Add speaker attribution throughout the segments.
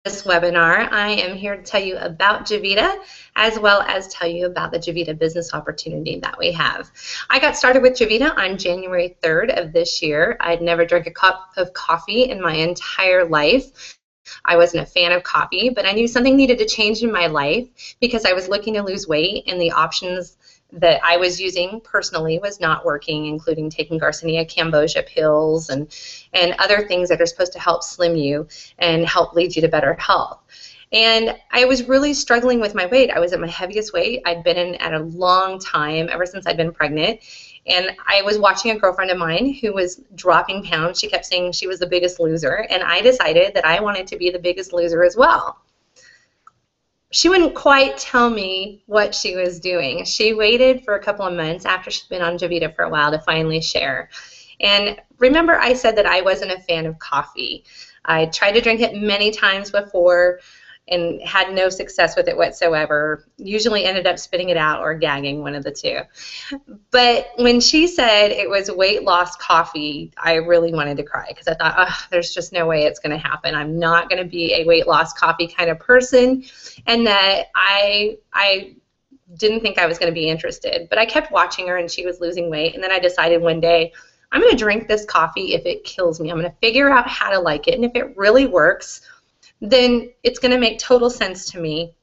Speaker 1: this webinar, I am here to tell you about Javita, as well as tell you about the Javita business opportunity that we have. I got started with Javita on January 3rd of this year. I'd never drank a cup of coffee in my entire life. I wasn't a fan of coffee, but I knew something needed to change in my life because I was looking to lose weight, and the options that I was using personally was not working, including taking Garcinia Cambogia pills and other things that are supposed to help slim you and help lead you to better health. And I was really struggling with my weight. I was at my heaviest weight I'd been in at a long time, ever since I'd been pregnant. And I was watching a girlfriend of mine who was dropping pounds. She kept saying she was the biggest loser, and I decided that I wanted to be the biggest loser as well. She wouldn't quite tell me what she was doing. She waited for a couple of months after she'd been on Javita for a while to finally share. And remember, I said that I wasn't a fan of coffee. I tried to drink it many times before and had no success with it whatsoever. Usually ended up spitting it out or gagging, one of the two. But when she said it was weight loss coffee, I really wanted to cry because I thought, oh, there's just no way it's going to happen. I'm not going to be a weight loss coffee kind of person, and that I didn't think I was going to be interested. But I kept watching her, and she was losing weight, and then I decided one day, I'm going to drink this coffee if it kills me. I'm going to figure out how to like it, and if it really works, then it's going to make total sense to me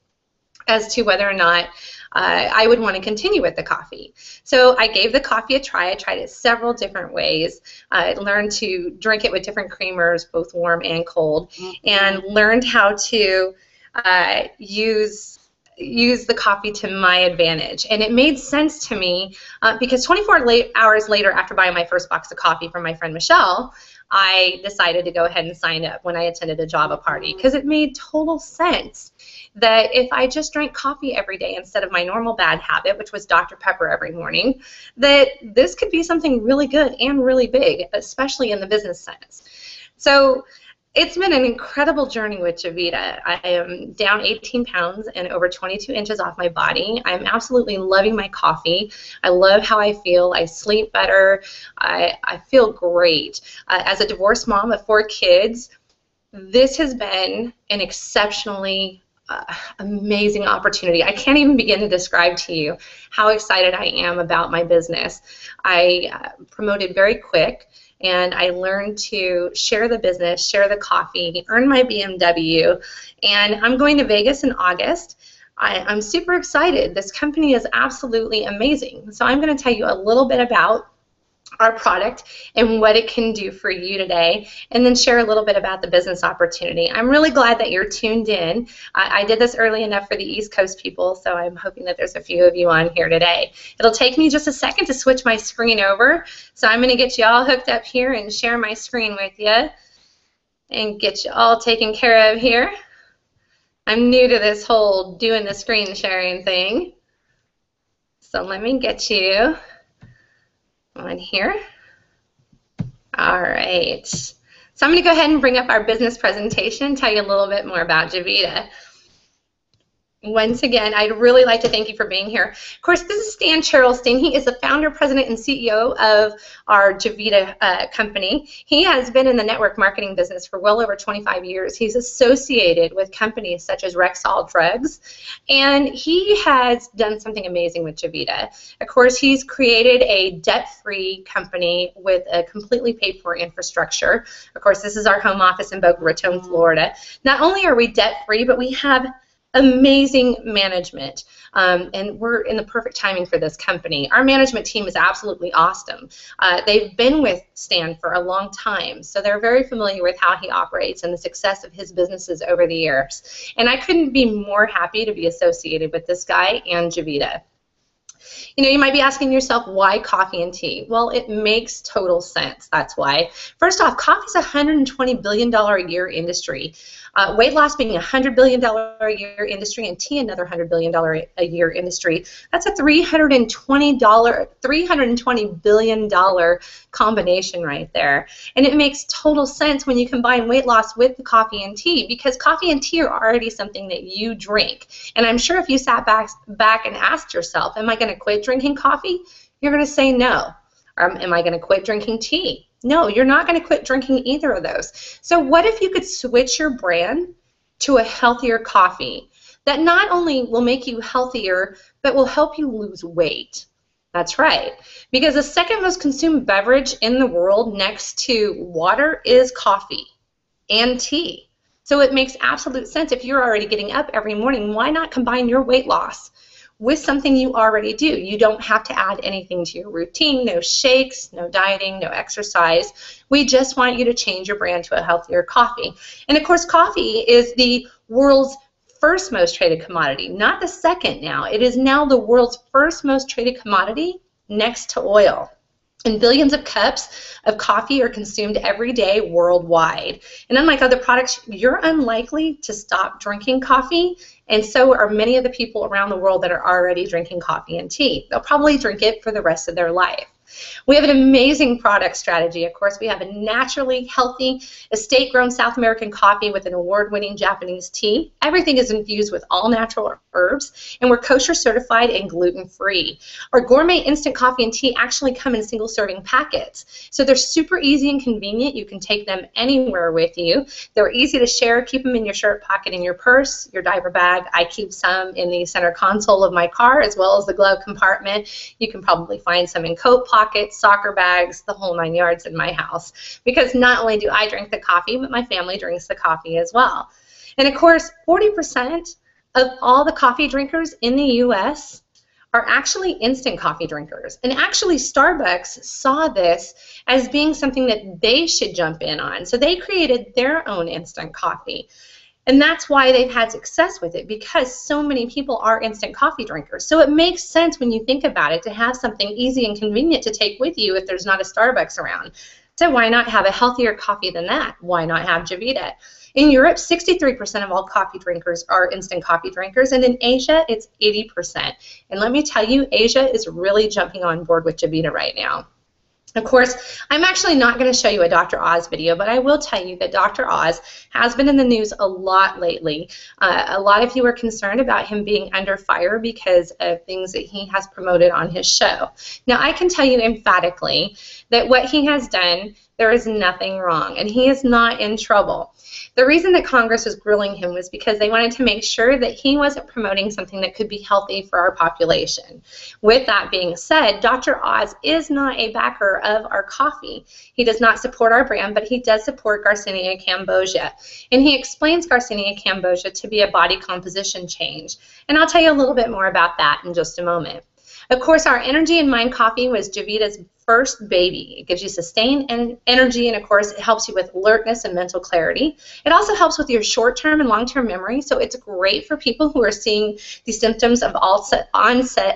Speaker 1: as to whether or not I would want to continue with the coffee. So I gave the coffee a try. I tried it several different ways. I learned to drink it with different creamers, both warm and cold, and learned how to use the coffee to my advantage. And it made sense to me because 24 hours later, after buying my first box of coffee from my friend Michelle, I decided to go ahead and sign up when I attended a Java party, because it made total sense that if I just drank coffee every day instead of my normal bad habit, which was Dr. Pepper every morning, that this could be something really good and really big, especially in the business sense. So it's been an incredible journey with Javita. I am down 18 pounds and over 22 inches off my body. I'm absolutely loving my coffee. I love how I feel. I sleep better. I feel great. As a divorced mom of 4 kids, this has been an exceptionally amazing opportunity. I can't even begin to describe to you how excited I am about my business. I promoted very quick, and I learned to share the business, share the coffee, earn my BMW, and I'm going to Vegas in August. I'm super excited. This company is absolutely amazing. So I'm going to tell you a little bit about our product and what it can do for you today, and then share a little bit about the business opportunity. I'm really glad that you're tuned in. I did this early enough for the East Coast people, so I'm hoping that there's a few of you on here today. It'll take me just a second to switch my screen over, so I'm going to get you all hooked up here and share my screen with you and get you all taken care of here. I'm new to this whole doing the screen sharing thing, so let me get you on here. All right. So I'm going to go ahead and bring up our business presentation and tell you a little bit more about Javita. Once again, I'd really like to thank you for being here. Of course, this is Stan Charleston. He is the founder, president, and CEO of our Javita company. He has been in the network marketing business for well over 25 years. He's associated with companies such as Rexall Drugs, and he has done something amazing with Javita. Of course, he's created a debt-free company with a completely paid-for infrastructure. Of course, this is our home office in Boca Raton, Florida. Not only are we debt-free, but we have amazing management, and we're in the perfect timing for this company. Our management team is absolutely awesome. They've been with Stan for a long time, so they're very familiar with how he operates and the success of his businesses over the years. And I couldn't be more happy to be associated with this guy and Javita. You know, you might be asking yourself, why coffee and tea? Well, it makes total sense. That's why. First off, coffee is a $120 billion a year industry. Weight loss being a $100 billion a year industry, and tea another $100 billion a year industry. That's a $320 billion combination right there. And it makes total sense when you combine weight loss with the coffee and tea, because coffee and tea are already something that you drink. And I'm sure if you sat back and asked yourself, am I going to quit drinking coffee? You're going to say no. Or am I going to quit drinking tea? No, you're not going to quit drinking either of those. So what if you could switch your brand to a healthier coffee that not only will make you healthier, but will help you lose weight. That's right, because the second most consumed beverage in the world next to water is coffee and tea. So it makes absolute sense. If you're already getting up every morning, why not combine your weight loss with something you already do? You don't have to add anything to your routine, no shakes, no dieting, no exercise. We just want you to change your brand to a healthier coffee. And of course, coffee is the world's first most traded commodity, not the second now. It is now the world's first most traded commodity next to oil. And billions of cups of coffee are consumed every day worldwide. And unlike other products, you're unlikely to stop drinking coffee, and so are many of the people around the world that are already drinking coffee and tea. They'll probably drink it for the rest of their life. We have an amazing product strategy. Of course, we have a naturally healthy, estate-grown South American coffee with an award-winning Japanese tea. Everything is infused with all natural herbs, and we're kosher certified and gluten-free. Our gourmet instant coffee and tea actually come in single-serving packets, so they're super easy and convenient. You can take them anywhere with you. They're easy to share. Keep them in your shirt pocket, in your purse, your diaper bag. I keep some in the center console of my car as well as the glove compartment. You can probably find some in coat pockets, soccer bags, the whole 9 yards in my house, because not only do I drink the coffee, but my family drinks the coffee as well. And of course, 40% of all the coffee drinkers in the US are actually instant coffee drinkers. And actually Starbucks saw this as being something that they should jump in on. So they created their own instant coffee. And that's why they've had success with it, because so many people are instant coffee drinkers. So it makes sense when you think about it to have something easy and convenient to take with you if there's not a Starbucks around. So why not have a healthier coffee than that? Why not have Javita? In Europe, 63% of all coffee drinkers are instant coffee drinkers, and in Asia, it's 80%. And let me tell you, Asia is really jumping on board with Javita right now. Of course, I'm actually not going to show you a Dr. Oz video, but I will tell you that Dr. Oz has been in the news a lot lately. A lot of you are concerned about him being under fire because of things that he has promoted on his show. Now, I can tell you emphatically that what he has done, there is nothing wrong, and he is not in trouble. The reason that Congress was grilling him was because they wanted to make sure that he wasn't promoting something that could be healthy for our population. With that being said, Dr. Oz is not a backer of our coffee. He does not support our brand, but he does support Garcinia cambogia. And he explains Garcinia cambogia to be a body composition change. And I'll tell you a little bit more about that in just a moment. Of course, our Energy and Mind coffee was Javita's first baby. It gives you sustained energy, and of course, it helps you with alertness and mental clarity. It also helps with your short-term and long-term memory, so it's great for people who are seeing the symptoms of onset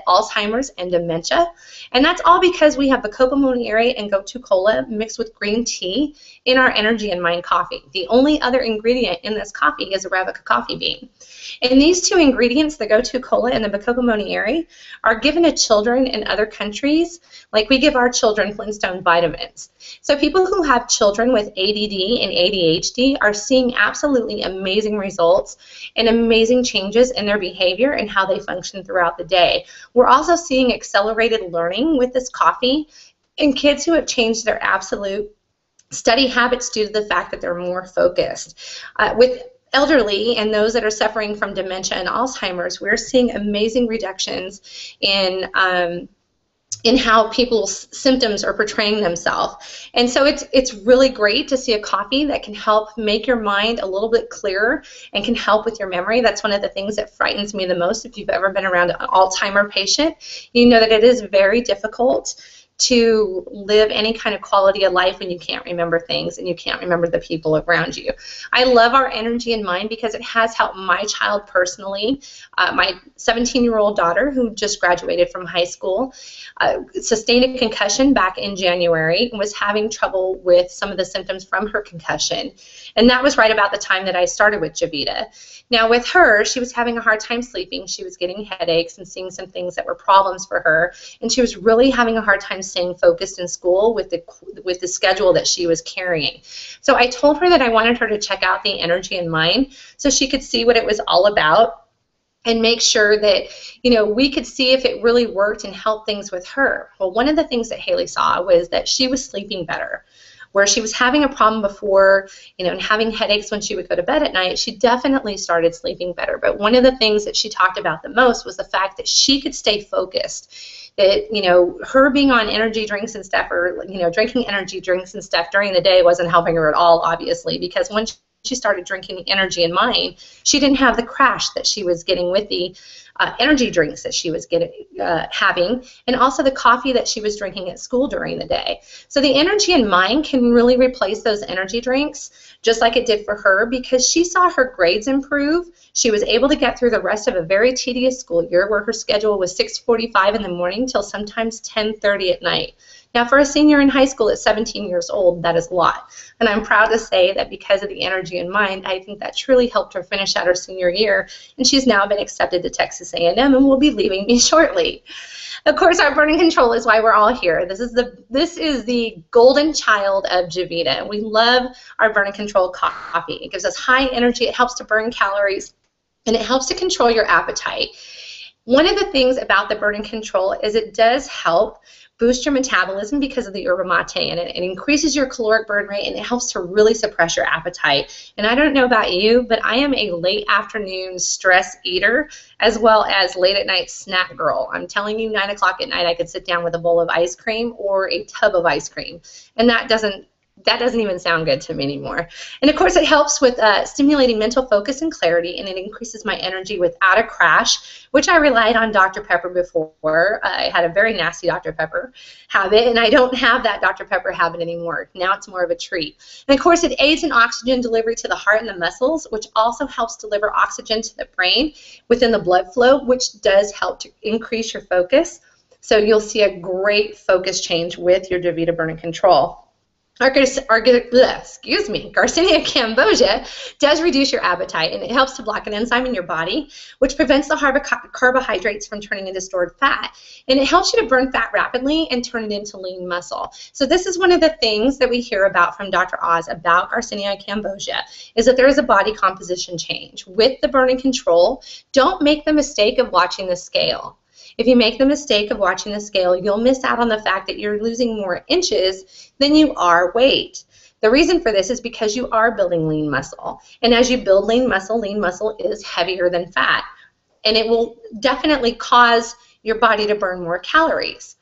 Speaker 1: Alzheimer's and dementia. And that's all because we have the Cocoa Monieri and Gotu Kola mixed with green tea in our Energy and Mind coffee. The only other ingredient in this coffee is Arabica coffee bean. And these two ingredients, the Gotu Kola and the Cocoa Monieri, are given to children in other countries like we give our children Flintstone vitamins. So people who have children with ADD and ADHD are seeing absolutely amazing results and amazing changes in their behavior and how they function throughout the day. We're also seeing accelerated learning with this coffee in kids who have changed their absolute study habits due to the fact that they're more focused. With elderly and those that are suffering from dementia and Alzheimer's, we're seeing amazing reductions in how people's symptoms are portraying themselves. And so it's really great to see a coffee that can help make your mind a little bit clearer and can help with your memory. That's one of the things that frightens me the most. If you've ever been around an Alzheimer patient, you know that it is very difficult to live any kind of quality of life when you can't remember things and you can't remember the people around you. I love our Energy in Mind because it has helped my child personally. My 17-year-old daughter, who just graduated from high school, sustained a concussion back in January and was having trouble with some of the symptoms from her concussion. And that was right about the time that I started with Javita. Now with her, she was having a hard time sleeping. She was getting headaches and seeing some things that were problems for her. And she was really having a hard time staying focused in school with the schedule that she was carrying. So I told her that I wanted her to check out the Energy in Mind so she could see what it was all about and make sure that, you know, we could see if it really worked and help things with her. Well, one of the things that Haley saw was that she was sleeping better. where she was having a problem before, and having headaches when she would go to bed at night, she definitely started sleeping better. But one of the things that she talked about the most was the fact that she could stay focused. That, her being on energy drinks and stuff, or, drinking energy drinks and stuff during the day wasn't helping her at all, obviously, because once she started drinking the Energy and Mind, she didn't have the crash that she was getting with the energy drinks that she was having, and also the coffee that she was drinking at school during the day. So the Energy and Mind can really replace those energy drinks, just like it did for her, because she saw her grades improve. She was able to get through the rest of a very tedious school year where her schedule was 6:45 in the morning till sometimes 10:30 at night. Now, for a senior in high school at 17 years old, that is a lot. And I'm proud to say that because of the Energy and Mind, I think that truly helped her finish out her senior year. And she's now been accepted to Texas A&M and will be leaving me shortly. Of course, our burn and control is why we're all here. This is the golden child of Javita. We love our burn and control coffee. It gives us high energy. It helps to burn calories, and it helps to control your appetite. One of the things about the burn and control is it does help boost your metabolism because of the yerba mate, and it increases your caloric burn rate, and it helps to really suppress your appetite. And I don't know about you, but I am a late afternoon stress eater as well as late at night snack girl. I'm telling you, 9 o'clock at night I could sit down with a bowl of ice cream or a tub of ice cream, and that doesn't even sound good to me anymore. And of course, it helps with stimulating mental focus and clarity, and it increases my energy without a crash, which I relied on Dr. Pepper before. I had a very nasty Dr. Pepper habit, and I don't have that Dr. Pepper habit anymore. Now it's more of a treat. And of course, it aids in oxygen delivery to the heart and the muscles, which also helps deliver oxygen to the brain within the blood flow, which does help to increase your focus. So you'll see a great focus change with your Javita Burn and Control. Garcinia cambogia does reduce your appetite, and it helps to block an enzyme in your body, which prevents the carbohydrates from turning into stored fat. And it helps you to burn fat rapidly and turn it into lean muscle. So this is one of the things that we hear about from Dr. Oz about Garcinia cambogia, is that there is a body composition change. With the burn and control, don't make the mistake of watching the scale. If you make the mistake of watching the scale, you'll miss out on the fact that you're losing more inches than you are weight. The reason for this is because you are building lean muscle. And as you build lean muscle is heavier than fat. And it will definitely cause your body to burn more calories.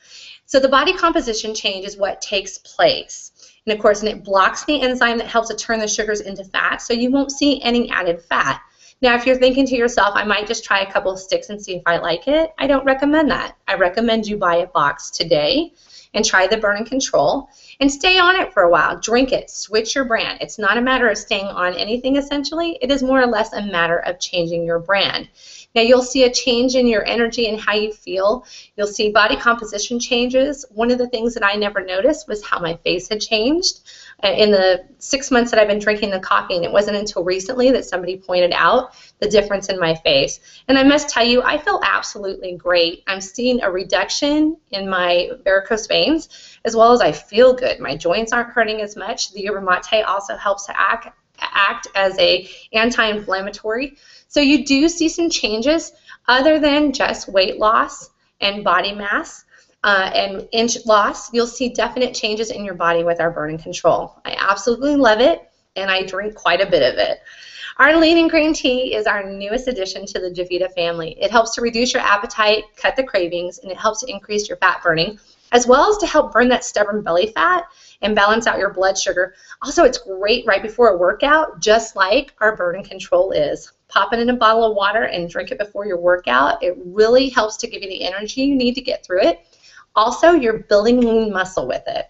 Speaker 1: So the body composition change is what takes place. And of course, and it blocks the enzyme that helps to turn the sugars into fat, so you won't see any added fat. Now, if you're thinking to yourself, I might just try a couple of sticks and see if I like it, I don't recommend that. I recommend you buy a box today and try the burn and control and stay on it for a while. Drink it. Switch your brand. It's not a matter of staying on anything, essentially. It is more or less a matter of changing your brand. Now, you'll see a change in your energy and how you feel. You'll see body composition changes. One of the things that I never noticed was how my face had changed in the 6 months that I've been drinking the coffee, and it wasn't until recently that somebody pointed out the difference in my face. And I must tell you, I feel absolutely great. I'm seeing a reduction in my varicose veins, as well as I feel good. My joints aren't hurting as much. The yerba mate also helps to act as a anti-inflammatory. So you do see some changes other than just weight loss and body mass and inch loss. You'll see definite changes in your body with our burn and control. I absolutely love it, and I drink quite a bit of it. Our lean and green tea is our newest addition to the Javita family. It helps to reduce your appetite, cut the cravings, and it helps to increase your fat burning, as well as to help burn that stubborn belly fat and balance out your blood sugar. Also, it's great right before a workout, just like our burn and control is. Pop it in a bottle of water and drink it before your workout. It really helps to give you the energy you need to get through it. Also, you're building lean muscle with it,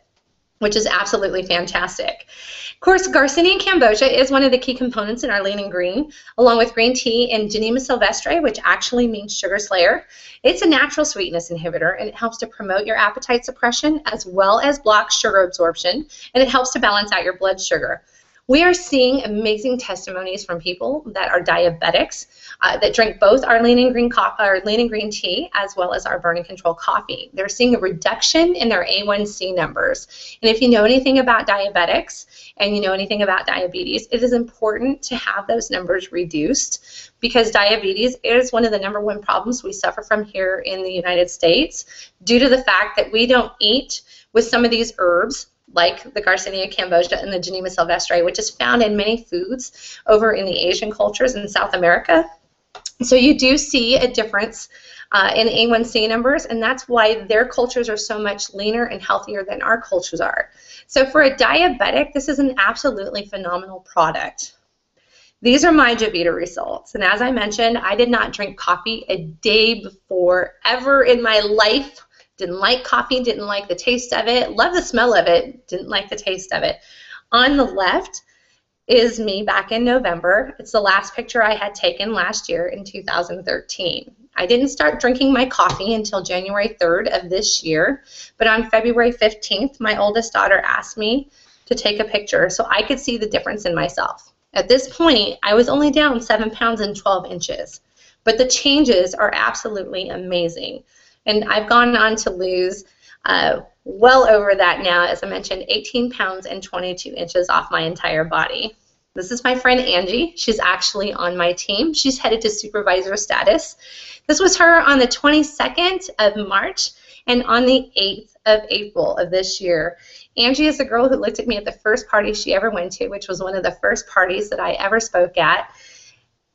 Speaker 1: which is absolutely fantastic. Of course, Garcinia cambogia is one of the key components in our lean and green, along with green tea and Genema sylvestre, which actually means sugar slayer. It's a natural sweetness inhibitor, and it helps to promote your appetite suppression as well as block sugar absorption, and it helps to balance out your blood sugar. We are seeing amazing testimonies from people that are diabetics that drink both our lean and green tea as well as our burn and control coffee. They're seeing a reduction in their A1C numbers. And if you know anything about diabetics and you know anything about diabetes, it is important to have those numbers reduced, because diabetes is one of the #1 problems we suffer from here in the United States due to the fact that we don't eat with some of these herbs like the Garcinia cambogia and the Genema sylvestre, which is found in many foods over in the Asian cultures in South America. So you do see a difference in A1C numbers, and that's why their cultures are so much leaner and healthier than our cultures are. So for a diabetic, this is an absolutely phenomenal product. These are my Javita results, and as I mentioned, I did not drink coffee a day before ever in my life. Didn't like coffee, didn't like the taste of it, love the smell of it, didn't like the taste of it. On the left is me back in November. It's the last picture I had taken last year in 2013. I didn't start drinking my coffee until January 3rd of this year, but on February 15th, my oldest daughter asked me to take a picture so I could see the difference in myself. At this point, I was only down 7 pounds and 12 inches, but the changes are absolutely amazing. And I've gone on to lose well over that now, as I mentioned, 18 pounds and 22 inches off my entire body. This is my friend Angie. She's actually on my team. She's headed to supervisor status. This was her on the 22nd of March and on the 8th of April of this year. Angie is the girl who looked at me at the first party she ever went to, which was one of the first parties that I ever spoke at,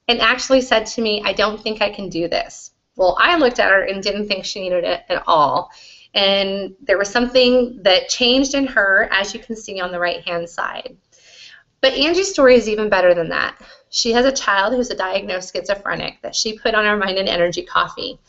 Speaker 1: and actually said to me, "I don't think I can do this." Well, I looked at her and didn't think she needed it at all. And there was something that changed in her, as you can see on the right-hand side. But Angie's story is even better than that. She has a child who's a diagnosed schizophrenic that she put on our Mind and Energy coffee.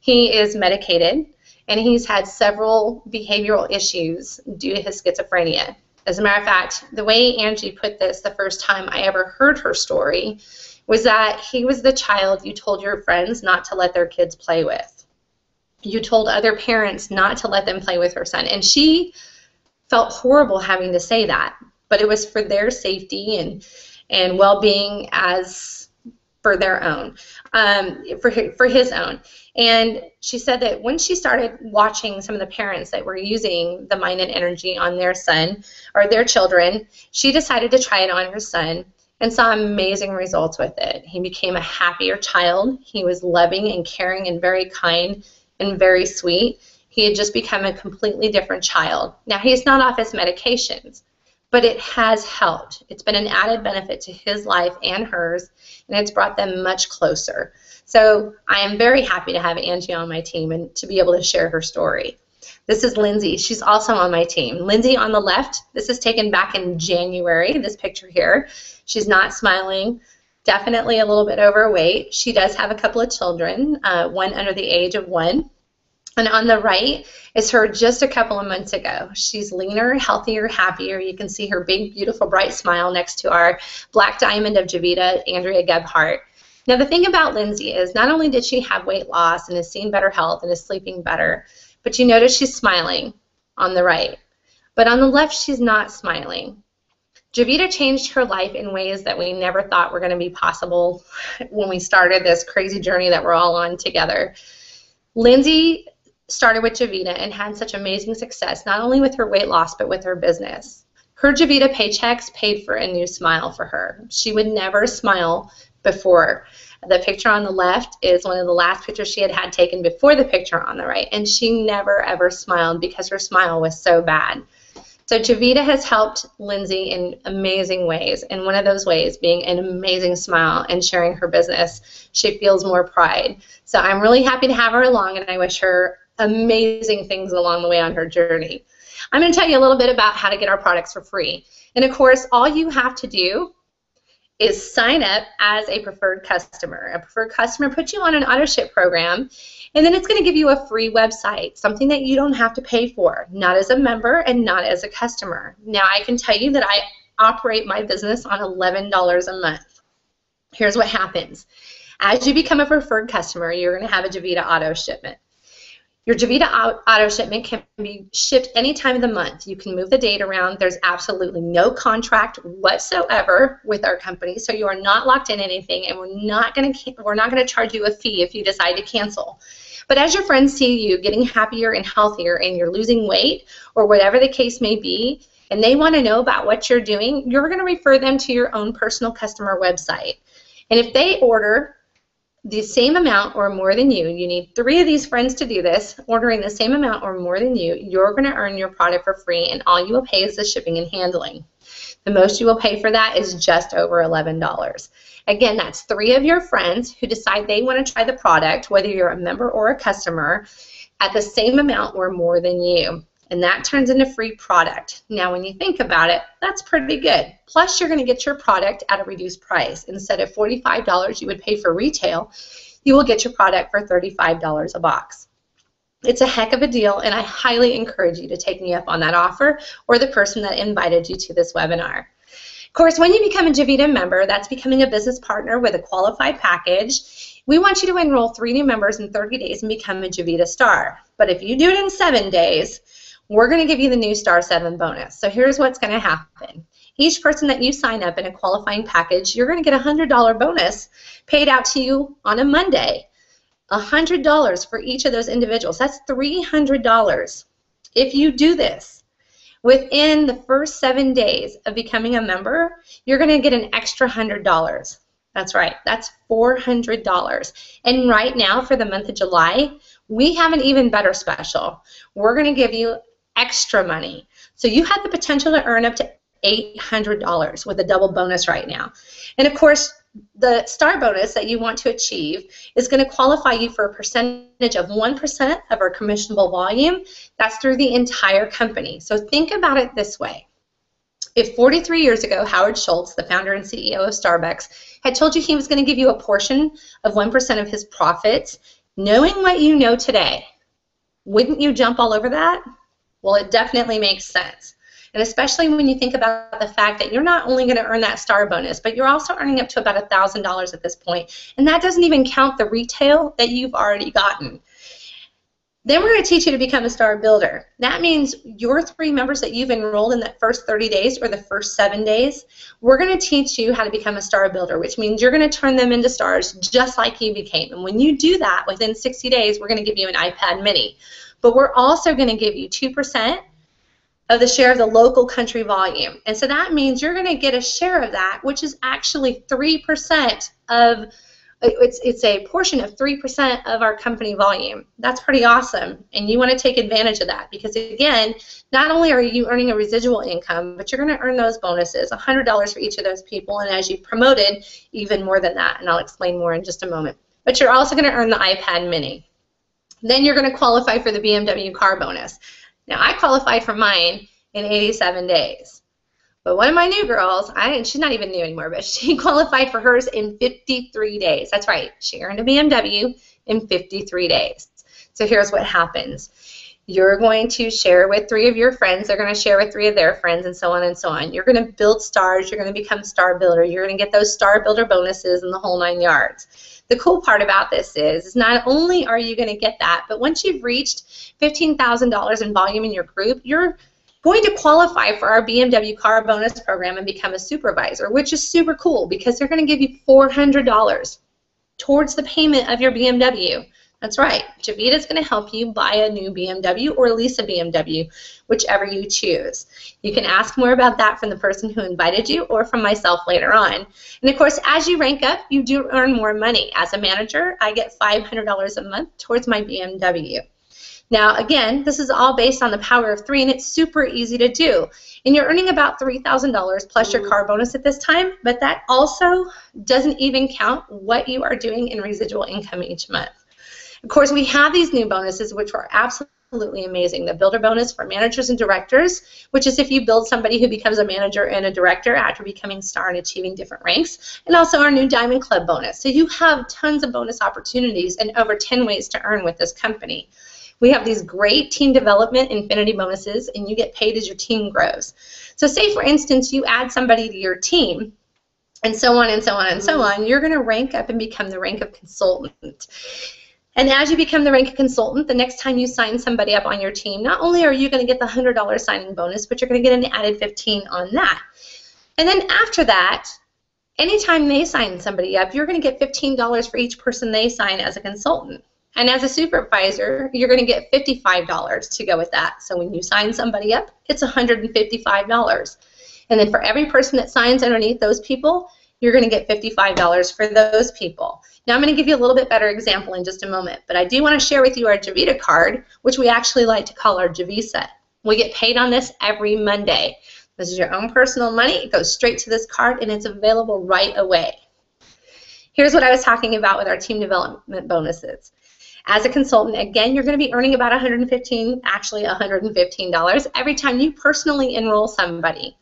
Speaker 1: He is medicated, and he's had several behavioral issues due to his schizophrenia. As a matter of fact, the way Angie put this the first time I ever heard her story was that he was the child you told your friends not to let their kids play with. You told other parents not to let them play with her son, and she felt horrible having to say that, but it was for their safety and well-being as for their own, for his own. And she said that when she started watching some of the parents that were using the Mind and Energy on their son or their children, she decided to try it on her son and saw amazing results with it. He became a happier child. He was loving and caring and very kind and very sweet. He had just become a completely different child. Now, he's not off his medications, but it has helped. It's been an added benefit to his life and hers, and it's brought them much closer. So I am very happy to have Angie on my team and to be able to share her story. This is Lindsay. She's also on my team. Lindsay on the left, this is taken back in January, this picture here. She's not smiling, definitely a little bit overweight. She does have a couple of children, one under the age of 1. And on the right is her just a couple of months ago. She's leaner, healthier, happier. You can see her big, beautiful, bright smile next to our black diamond of Javita, Andrea Gebhardt. Now, the thing about Lindsay is not only did she have weight loss and has seen better health and is sleeping better, but you notice she's smiling on the right. But on the left, she's not smiling. Javita changed her life in ways that we never thought were going to be possible when we started this crazy journey that we're all on together. Lindsay started with Javita and had such amazing success, not only with her weight loss, but with her business. Her Javita paychecks paid for a new smile for her. She would never smile before. The picture on the left is one of the last pictures she had taken before the picture on the right, and she never ever smiled because her smile was so bad. So Javita has helped Lindsay in amazing ways, and one of those ways being an amazing smile and sharing her business. She feels more pride. So I'm really happy to have her along, and I wish her amazing things along the way on her journey. I'm going to tell you a little bit about how to get our products for free. And of course, all you have to do is sign up as a preferred customer. A preferred customer puts you on an auto ship program, and then it's going to give you a free website, something that you don't have to pay for, not as a member and not as a customer. Now, I can tell you that I operate my business on $11 a month. Here's what happens. As you become a preferred customer, you're going to have a Javita auto shipment. Your Javita auto shipment can be shipped any time of the month. You can move the date around. There's absolutely no contract whatsoever with our company, so you are not locked in anything, and we're not going to charge you a fee if you decide to cancel. But as your friends see you getting happier and healthier, and you're losing weight, or whatever the case may be, and they want to know about what you're doing, you're going to refer them to your own personal customer website. And if they order the same amount or more than you need 3 of these friends to do this, ordering the same amount or more than you're going to earn your product for free, and all you will pay is the shipping and handling. The most you will pay for that is just over $11. Again, that's 3 of your friends who decide they want to try the product, whether you're a member or a customer, at the same amount or more than you. And that turns into free product. Now, when you think about it, that's pretty good. Plus, you're going to get your product at a reduced price. Instead of $45 you would pay for retail, you will get your product for $35 a box. It's a heck of a deal, and I highly encourage you to take me up on that offer, or the person that invited you to this webinar. Of course, when you become a Javita member, that's becoming a business partner with a qualified package. We want you to enroll 3 new members in 30 days and become a Javita Star. But if you do it in 7 days, we're going to give you the new Star 7 bonus. So here's what's going to happen. Each person that you sign up in a qualifying package, you're going to get a $100 bonus paid out to you on a Monday. $100 for each of those individuals. That's $300. If you do this within the first 7 days of becoming a member, you're going to get an extra $100. That's right. That's $400. And right now, for the month of July, we have an even better special. We're going to give you extra money. So you have the potential to earn up to $800 with a double bonus right now. And of course, the star bonus that you want to achieve is going to qualify you for a percentage of 1% of our commissionable volume. That's through the entire company. So think about it this way. If 43 years ago, Howard Schultz, the founder and CEO of Starbucks, had told you he was going to give you a portion of 1% of his profits, knowing what you know today, wouldn't you jump all over that? Well, it definitely makes sense. And especially when you think about the fact that you're not only going to earn that star bonus, but you're also earning up to about $1,000 at this point. And that doesn't even count the retail that you've already gotten. Then we're going to teach you to become a star builder. That means your 3 members that you've enrolled in that first 30 days or the first 7 days, we're going to teach you how to become a star builder, which means you're going to turn them into stars just like you became. And when you do that, within 60 days, we're going to give you an iPad mini. But we're also going to give you 2% of the share of the local country volume. And so that means you're going to get a share of that, which is actually 3% of, it's a portion of 3% of our company volume. That's pretty awesome. And you want to take advantage of that because, again, not only are you earning a residual income, but you're going to earn those bonuses, $100 for each of those people. And as you've promoted, even more than that. And I'll explain more in just a moment. But you're also going to earn the iPad mini. Then you're going to qualify for the BMW car bonus. Now, I qualified for mine in 87 days. But one of my new girls, she's not even new anymore, but she qualified for hers in 53 days. That's right. She earned a BMW in 53 days. So here's what happens. You're going to share with 3 of your friends. They're going to share with 3 of their friends, and so on and so on. You're going to build stars. You're going to become a star builder. You're going to get those star builder bonuses and the whole 9 yards. The cool part about this is not only are you going to get that, but once you've reached $15,000 in volume in your group, you're going to qualify for our BMW car bonus program and become a supervisor, which is super cool because they're going to give you $400 towards the payment of your BMW. That's right. Javita is going to help you buy a new BMW or lease a BMW, whichever you choose. You can ask more about that from the person who invited you or from myself later on. And of course, as you rank up, you do earn more money. As a manager, I get $500 a month towards my BMW. Now, again, this is all based on the power of 3, and it's super easy to do. And you're earning about $3,000 plus your car bonus at this time, but that also doesn't even count what you are doing in residual income each month. Of course, we have these new bonuses, which are absolutely amazing. The builder bonus for managers and directors, which is if you build somebody who becomes a manager and a director after becoming star and achieving different ranks, and also our new Diamond Club bonus. So you have tons of bonus opportunities and over 10 ways to earn with this company. We have these great team development infinity bonuses, and you get paid as your team grows. So say, for instance, you add somebody to your team, and so on and so on and so on, you're going to rank up and become the rank of consultant. And as you become the rank of consultant, the next time you sign somebody up on your team, not only are you going to get the $100 signing bonus, but you're going to get an added $15 on that. And then after that, anytime they sign somebody up, you're going to get $15 for each person they sign as a consultant. And as a supervisor, you're going to get $55 to go with that. So when you sign somebody up, it's $155. And then for every person that signs underneath those people, you're going to get $55 for those people. Now I'm going to give you a little bit better example in just a moment, but I do want to share with you our Javita card, which we actually like to call our Javisa. We get paid on this every Monday. This is your own personal money. It goes straight to this card, and it's available right away. Here's what I was talking about with our team development bonuses. As a consultant, again, you're going to be earning about $115 every time you personally enroll somebody.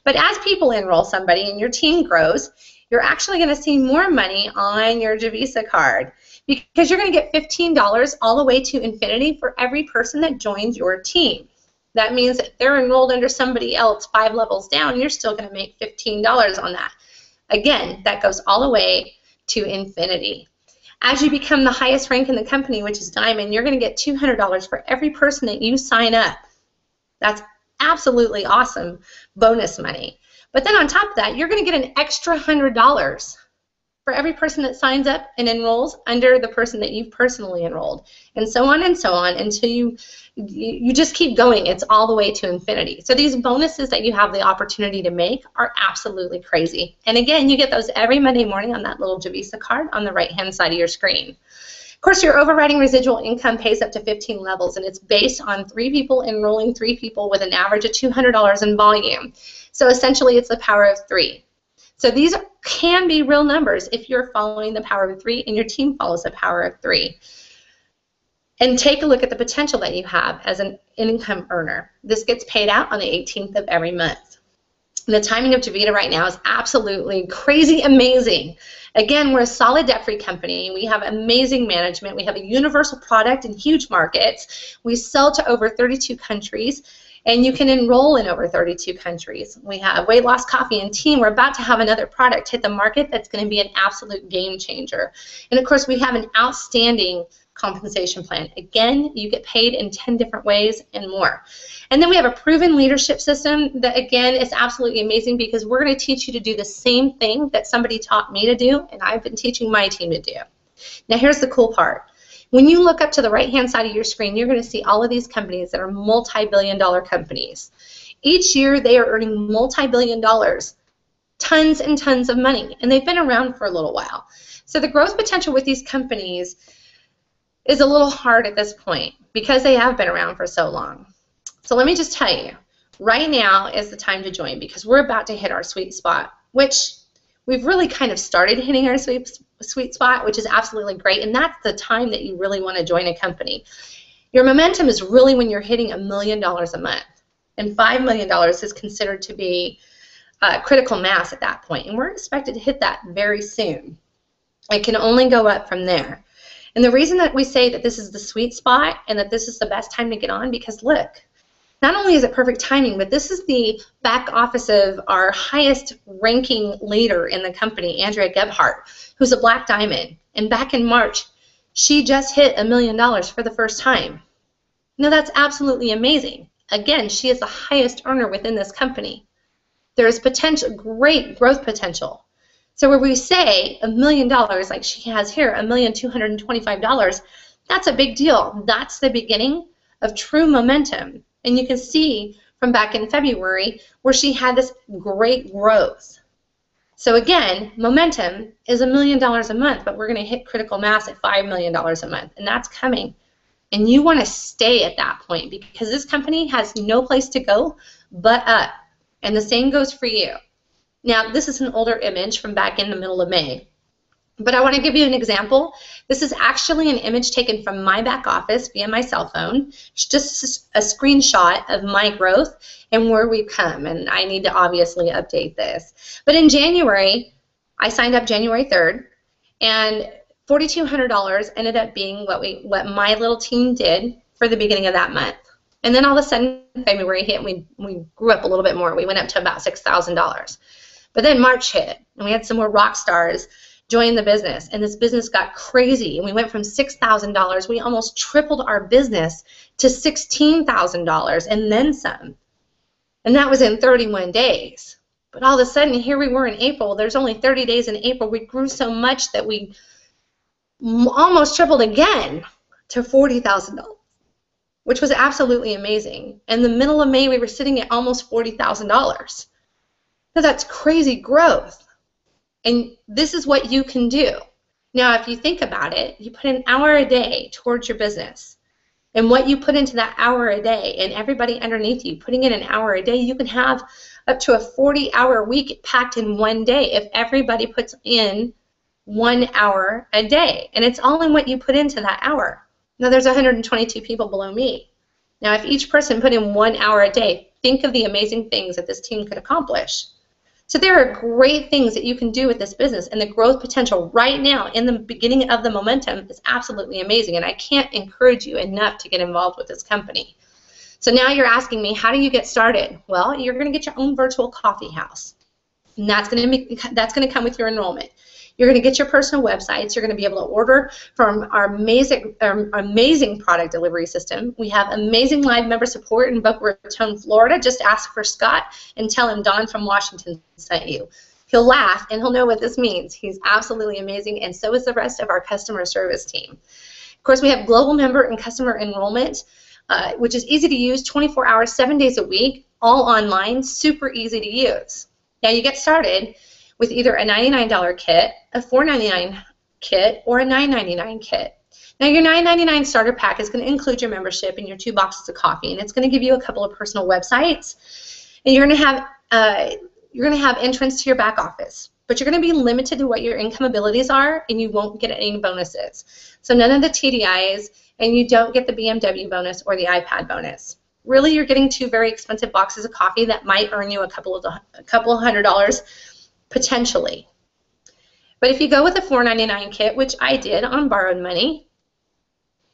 Speaker 1: But as people enroll somebody and your team grows, you're actually going to see more money on your Javisa card because you're going to get $15 all the way to infinity for every person that joins your team. That means that they're enrolled under somebody else 5 levels down, you're still going to make $15 on that. Again, that goes all the way to infinity. As you become the highest rank in the company, which is Diamond, you're going to get $200 for every person that you sign up. That's absolutely awesome bonus money. But then on top of that, you're going to get an extra $100 for every person that signs up and enrolls under the person that you've personally enrolled, and so on until you just keep going. It's all the way to infinity. So these bonuses that you have the opportunity to make are absolutely crazy. And again, you get those every Monday morning on that little Javisa card on the right-hand side of your screen. Of course, your overriding residual income pays up to 15 levels, and it's based on 3 people enrolling 3 people with an average of $200 in volume. So essentially, it's the power of 3. So these can be real numbers if you're following the power of 3 and your team follows the power of 3. And take a look at the potential that you have as an income earner. This gets paid out on the 18th of every month. And the timing of Javita right now is absolutely crazy amazing. Again, we're a solid debt-free company. We have amazing management. We have a universal product in huge markets. We sell to over 32 countries, and you can enroll in over 32 countries. We have weight loss coffee and team. We're about to have another product hit the market that's going to be an absolute game changer. And of course, we have an outstanding compensation plan. Again, you get paid in 10 different ways and more. And then we have a proven leadership system that, again, is absolutely amazing because we're going to teach you to do the same thing that somebody taught me to do and I've been teaching my team to do. Now, here's the cool part. When you look up to the right-hand side of your screen, you're going to see all of these companies that are multi-billion-dollar companies. Each year, they are earning multi-billion dollars, tons and tons of money, and they've been around for a little while. So the growth potential with these companies is a little hard at this point because they have been around for so long. So let me just tell you, right now is the time to join because we're about to hit our sweet spot, which we've really kind of started hitting our sweet spot, which is absolutely great, and that's the time that you really want to join a company. Your momentum is really when you're hitting $1 million a month, and $5 million is considered to be critical mass at that point, and we're expected to hit that very soon. It can only go up from there. And the reason that we say that this is the sweet spot and that this is the best time to get on, because look, not only is it perfect timing, but this is the back office of our highest ranking leader in the company, Andrea Gebhardt, who's a Black Diamond. And back in March, she just hit $1 million for the first time. Now that's absolutely amazing. Again, she is the highest earner within this company. There is potential, great growth potential. So where we say $1 million, like she has here, $1,225,000, that's a big deal. That's the beginning of true momentum. And you can see from back in February where she had this great growth. So again, momentum is $1 million a month, but we're going to hit critical mass at $5 million a month, and that's coming. And you want to stay at that point because this company has no place to go but up. And the same goes for you. Now, this is an older image from back in the middle of May, but I want to give you an example. This is actually an image taken from my back office via my cell phone. It's just a screenshot of my growth and where we've come, and I need to obviously update this. But in January, I signed up January 3rd, and $4,200 ended up being what my little team did for the beginning of that month. And then all of a sudden, February hit, and we grew up a little bit more. We went up to about $6,000. But then March hit, and we had some more rock stars join the business, and this business got crazy, and we went from $6,000, we almost tripled our business to $16,000 and then some. And that was in 31 days. But all of a sudden, here we were in April. There's only 30 days in April. We grew so much that we almost tripled again to $40,000, which was absolutely amazing. In the middle of May, we were sitting at almost $40,000. Now that's crazy growth. And this is what you can do. Now, if you think about it, you put an hour a day towards your business. And what you put into that hour a day, and everybody underneath you putting in an hour a day, you can have up to a 40-hour week packed in one day if everybody puts in 1 hour a day. And it's all in what you put into that hour. Now, there's 122 people below me. Now, if each person put in 1 hour a day, think of the amazing things that this team could accomplish. So there are great things that you can do with this business, and the growth potential right now in the beginning of the momentum is absolutely amazing, and I can't encourage you enough to get involved with this company. So now you're asking me, how do you get started? Well, you're going to get your own virtual coffee house, and that's going to come with your enrollment. You're going to get your personal websites. You're going to be able to order from our amazing product delivery system. We have amazing live member support in Boca Raton, Florida. Just ask for Scott and tell him Don from Washington sent you. He'll laugh and he'll know what this means. He's absolutely amazing, and so is the rest of our customer service team. Of course, we have global member and customer enrollment, which is easy to use, 24 hours, 7 days a week, all online, super easy to use. Now you get started with either a $99 kit, a $4.99 kit, or a $9.99 kit. Now your $9.99 starter pack is going to include your membership and your 2 boxes of coffee, and it's going to give you a couple of personal websites, and you're going to have entrance to your back office, but you're going to be limited to what your income abilities are, and you won't get any bonuses. So none of the TDIs, and you don't get the BMW bonus or the iPad bonus. Really, you're getting 2 very expensive boxes of coffee that might earn you a couple of $100 potentially. But if you go with a $4.99 kit, which I did on borrowed money,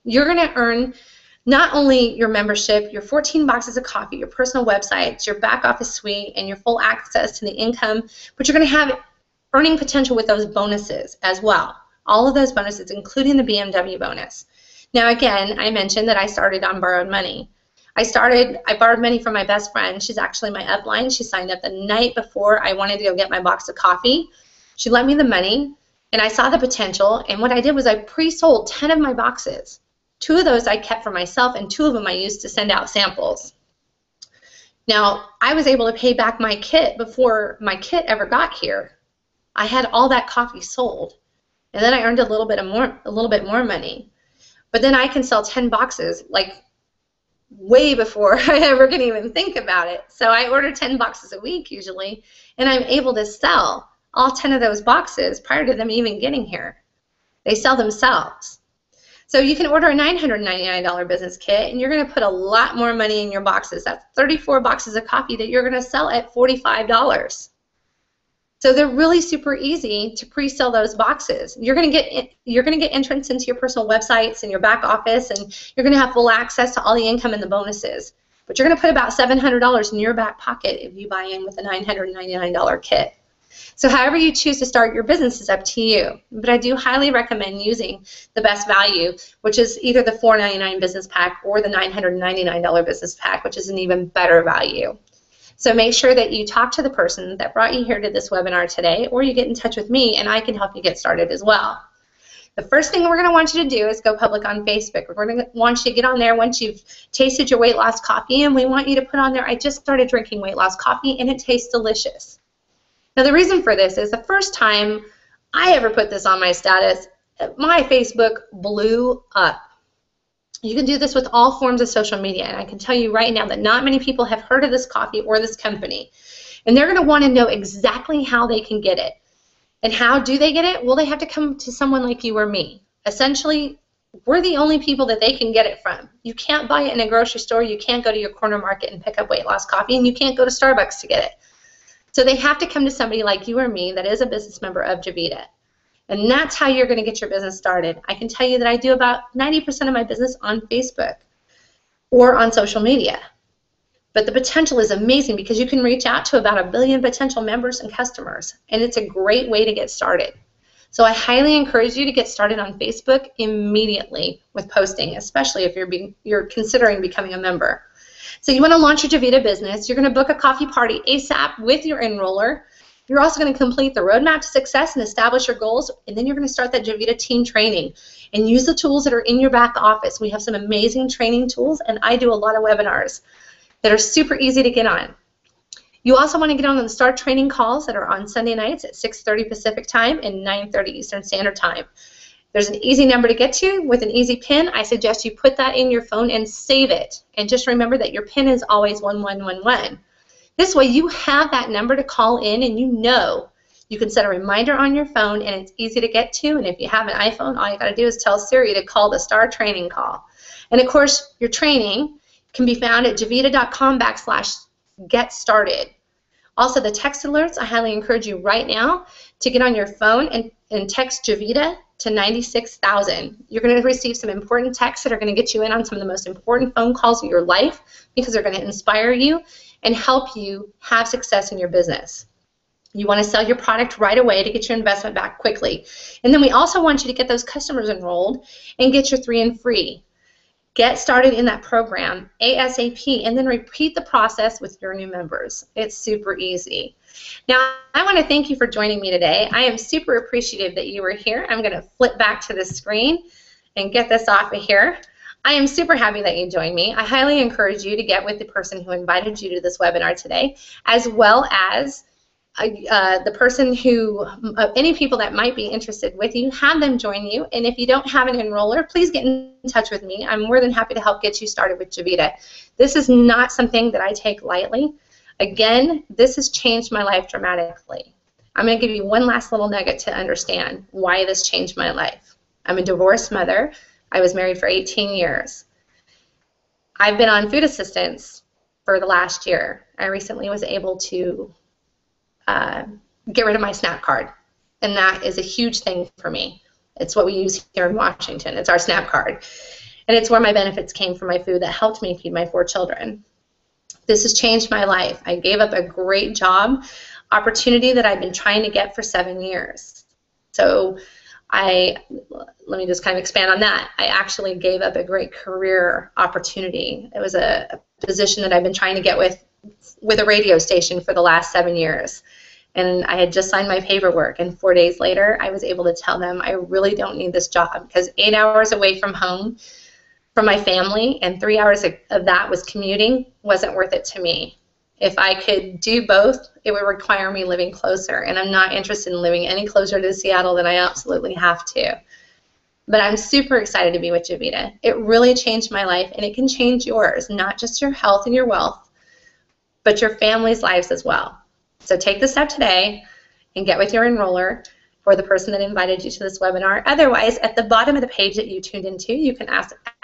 Speaker 1: you're going to earn not only your membership, your 14 boxes of coffee, your personal websites, your back office suite, and your full access to the income, but you're going to have earning potential with those bonuses as well. All of those bonuses, including the BMW bonus. Now again, I mentioned that I started on borrowed money. I borrowed money from my best friend. She's actually my upline. She signed up the night before I wanted to go get my box of coffee. She lent me the money, and I saw the potential, and what I did was I pre-sold 10 of my boxes. 2 of those I kept for myself, and 2 of them I used to send out samples. Now, I was able to pay back my kit before my kit ever got here. I had all that coffee sold, and then I earned a little bit more money. But then I can sell 10 boxes, like, way before I ever can even think about it. So I order 10 boxes a week usually, and I'm able to sell all 10 of those boxes prior to them even getting here. They sell themselves. So you can order a $999 business kit, and you're going to put a lot more money in your boxes. That's 34 boxes of coffee that you're going to sell at $45. So they're really super easy to pre-sell those boxes. You're going to get entrance into your personal websites and your back office, and you're going to have full access to all the income and the bonuses. But you're going to put about $700 in your back pocket if you buy in with a $999 kit. So however you choose to start your business is up to you. But I do highly recommend using the best value, which is either the $4.99 business pack or the $999 business pack, which is an even better value. So make sure that you talk to the person that brought you here to this webinar today, or you get in touch with me and I can help you get started as well. The first thing we're going to want you to do is go public on Facebook. We're going to want you to get on there once you've tasted your weight loss coffee, and we want you to put on there, I just started drinking weight loss coffee and it tastes delicious. Now the reason for this is the first time I ever put this on my status, my Facebook blew up. You can do this with all forms of social media, and I can tell you right now that not many people have heard of this coffee or this company, and they're going to want to know exactly how they can get it. And how do they get it? Well, they have to come to someone like you or me. Essentially, we're the only people that they can get it from. You can't buy it in a grocery store, you can't go to your corner market and pick up weight loss coffee, and you can't go to Starbucks to get it. So they have to come to somebody like you or me that is a business member of Javita. And that's how you're going to get your business started. I can tell you that I do about 90% of my business on Facebook or on social media. But the potential is amazing because you can reach out to about 1 billion potential members and customers, and it's a great way to get started. So I highly encourage you to get started on Facebook immediately with posting, especially if you're considering becoming a member. So you want to launch your Javita business. You're going to book a coffee party ASAP with your enroller. You're also going to complete the roadmap to success and establish your goals, and then you're going to start that Javita team training and use the tools that are in your back office. We have some amazing training tools, and I do a lot of webinars that are super easy to get on. You also want to get on the STAR training calls that are on Sunday nights at 6:30 Pacific time and 9:30 Eastern Standard Time. There's an easy number to get to with an easy PIN. I suggest you put that in your phone and save it. And just remember that your PIN is always 1111. This way you have that number to call in, and you can set a reminder on your phone, and it's easy to get to. And if you have an iPhone, all you got to do is tell Siri to call the STAR training call. And of course, your training can be found at javita.com/get started. Also, the text alerts, I highly encourage you right now to get on your phone and text Javita to 96,000. You're going to receive some important texts that are going to get you in on some of the most important phone calls of your life, because they're going to inspire you and help you have success in your business. You want to sell your product right away to get your investment back quickly. And then we also want you to get those customers enrolled and get your 3 and free. Get started in that program ASAP, and then repeat the process with your new members. It's super easy. Now, I want to thank you for joining me today. I am super appreciative that you were here. I'm going to flip back to the screen and get this off of here. I am super happy that you joined me. I highly encourage you to get with the person who invited you to this webinar today, as well as the person who, any people that might be interested with you, have them join you. And if you don't have an enroller, please get in touch with me. I'm more than happy to help get you started with Javita. This is not something that I take lightly. Again, this has changed my life dramatically. I'm going to give you one last little nugget to understand why this changed my life. I'm a divorced mother. I was married for 18 years. I've been on food assistance for the last year. I recently was able to get rid of my SNAP card, and that is a huge thing for me. It's what we use here in Washington. It's our SNAP card, and it's where my benefits came from my food that helped me feed my 4 children. This has changed my life. I gave up a great job opportunity that I've been trying to get for 7 years. So let me just kind of expand on that. I actually gave up a great career opportunity. It was a position that I've been trying to get with a radio station for the last 7 years. And I had just signed my paperwork, and 4 days later, I was able to tell them I really don't need this job, because 8 hours away from home from my family and 3 hours of that was commuting wasn't worth it to me. If I could do both, it would require me living closer, and I'm not interested in living any closer to Seattle than I absolutely have to. But I'm super excited to be with Javita. It really changed my life, and it can change yours, not just your health and your wealth, but your family's lives as well. So take the step today and get with your enroller or the person that invited you to this webinar. Otherwise, at the bottom of the page that you tuned into, you can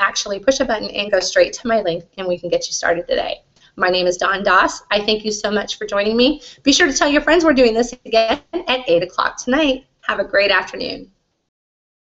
Speaker 1: actually push a button and go straight to my link, and we can get you started today. My name is Dawn Doss. I thank you so much for joining me. Be sure to tell your friends we're doing this again at 8 o'clock tonight. Have a great afternoon.